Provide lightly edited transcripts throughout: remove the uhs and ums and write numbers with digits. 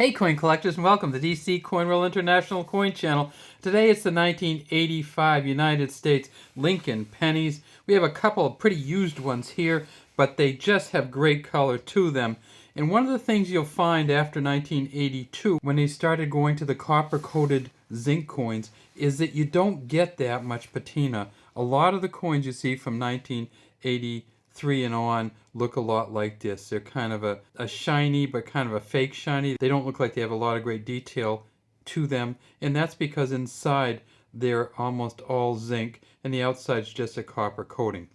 Hey coin collectors, and welcome to the DC Coin Roll International Coin Channel. Today it's the 1985 United States Lincoln Pennies. We have a couple of pretty used ones here, but they just have great color to them. And one of the things you'll find after 1982, when they started going to the copper-coated zinc coins, is that you don't get that much patina. A lot of the coins you see from 1983 and on look a lot like this. They're kind of a shiny, but kind of a fake shiny. They don't look like they have a lot of great detail to them, and that's because inside they're almost all zinc and the outside's just a copper coating.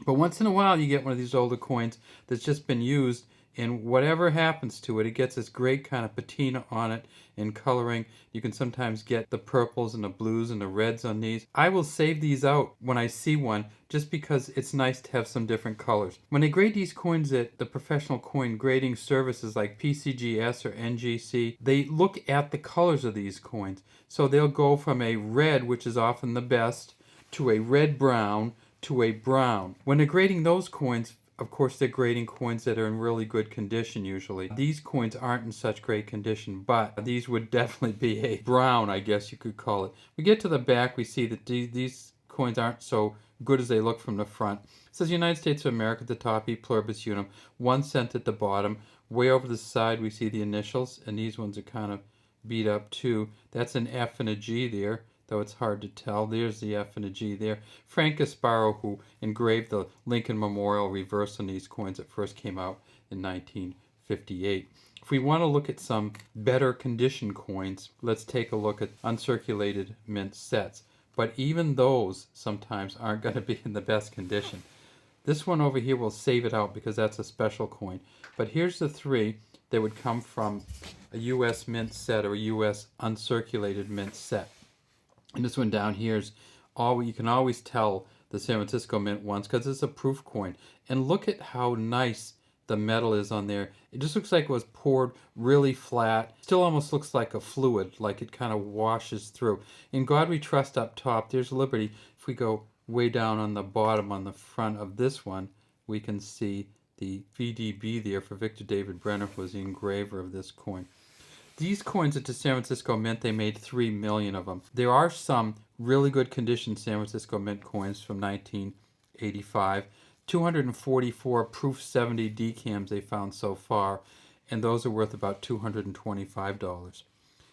But once in a while you get one of these older coins that's just been used, and whatever happens to it, it gets this great kind of patina on it in coloring. You can sometimes get the purples and the blues and the reds on these. I will save these out when I see one just because it's nice to have some different colors. When they grade these coins at the professional coin grading services like PCGS or NGC, they look at the colors of these coins. So they'll go from a red, which is often the best, to a red-brown, to a brown. When they're grading those coins, of course, they're grading coins that are in really good condition usually. These coins aren't in such great condition, but these would definitely be a brown, I guess you could call it. We get to the back, we see that these coins aren't so good as they look from the front. It says United States of America at the top, E pluribus unum, 1 cent at the bottom. Way over the side we see the initials, and these ones are kind of beat up too. That's an F and a G there, though it's hard to tell. There's the F and a G there. Frank Gasparo, who engraved the Lincoln Memorial reverse on these coins that first came out in 1958. If we want to look at some better condition coins, let's take a look at uncirculated mint sets. But even those sometimes aren't going to be in the best condition. This one over here, we'll save it out because that's a special coin. But here's the three that would come from a U.S. mint set or a U.S. uncirculated mint set. And this one down here is all you can always tell the San Francisco Mint ones because it's a proof coin. And look at how nice the metal is on there. It just looks like it was poured really flat. Still almost looks like a fluid, like it kind of washes through. In God We Trust up top, there's Liberty. If we go way down on the bottom on the front of this one, we can see the VDB there for Victor David Brenner, who was the engraver of this coin. These coins at the San Francisco Mint, they made 3 million of them. There are some really good condition San Francisco Mint coins from 1985. 244 proof 70 decams they found so far, and those are worth about $225.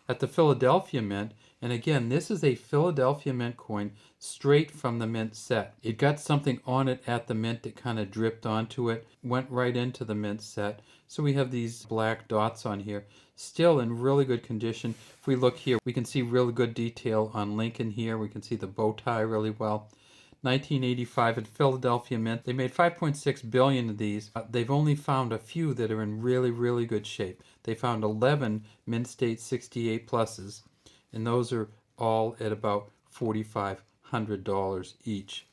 At the Philadelphia Mint, and again, this is a Philadelphia Mint coin straight from the mint set. It got something on it at the mint that kind of dripped onto it, went right into the mint set. So we have these black dots on here, still in really good condition. If we look here, we can see really good detail on Lincoln here. We can see the bow tie really well. 1985 at Philadelphia Mint, they made 5.6 billion of these. They've only found a few that are in really, really good shape. They found 11 Mint State 68 pluses, and those are all at about $4,500 each.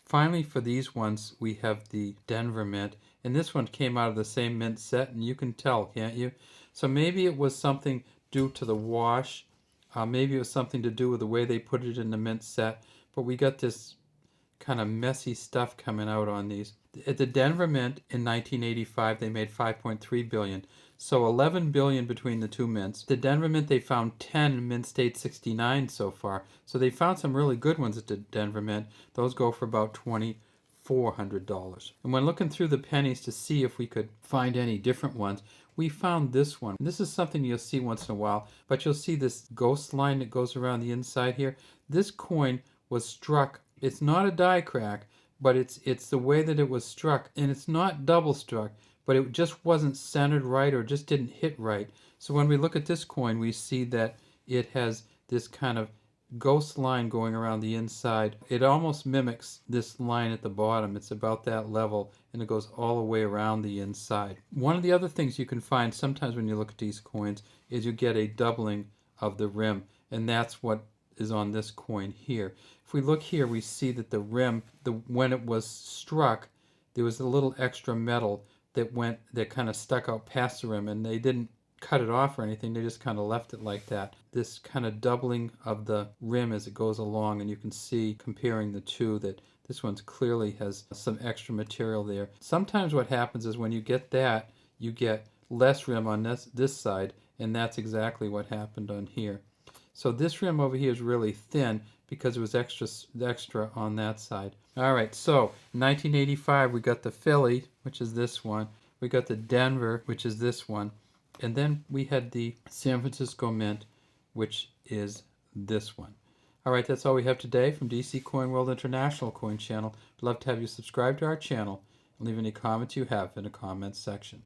Finally, for these ones, we have the Denver Mint, and this one came out of the same mint set, and you can tell, can't you? So maybe it was something due to the wash, maybe it was something to do with the way they put it in the mint set, but we got this kind of messy stuff coming out on these. At the Denver Mint in 1985, they made 5.3 billion. So 11 billion between the two mints. The Denver Mint, they found 10 Mint State 69 so far. So they found some really good ones at the Denver Mint. Those go for about $2,400. And when looking through the pennies to see if we could find any different ones, we found this one. This is something you'll see once in a while, but you'll see this ghost line that goes around the inside here. This coin was struck. It's not a die crack, but it's the way that it was struck, and it's not double struck, but it just wasn't centered right or just didn't hit right. So when we look at this coin, we see that it has this kind of ghost line going around the inside. It almost mimics this line at the bottom. It's about that level, and it goes all the way around the inside. One of the other things you can find sometimes when you look at these coins is you get a doubling of the rim, and that's what is on this coin here. If we look here, we see that the rim, when it was struck, there was a little extra metal that kind of stuck out past the rim, and they didn't cut it off or anything. They just kind of left it like that. This kind of doubling of the rim as it goes along, and you can see comparing the two that this one's clearly has some extra material there. Sometimes what happens is when you get that, you get less rim on this side and that's exactly what happened on here. So this rim over here is really thin because it was extra on that side. All right, so 1985 we got the Philly, which is this one. We got the Denver, which is this one. And then we had the San Francisco Mint, which is this one. All right, that's all we have today from DC Coin World International Coin Channel. I'd love to have you subscribe to our channel and leave any comments you have in the comments section.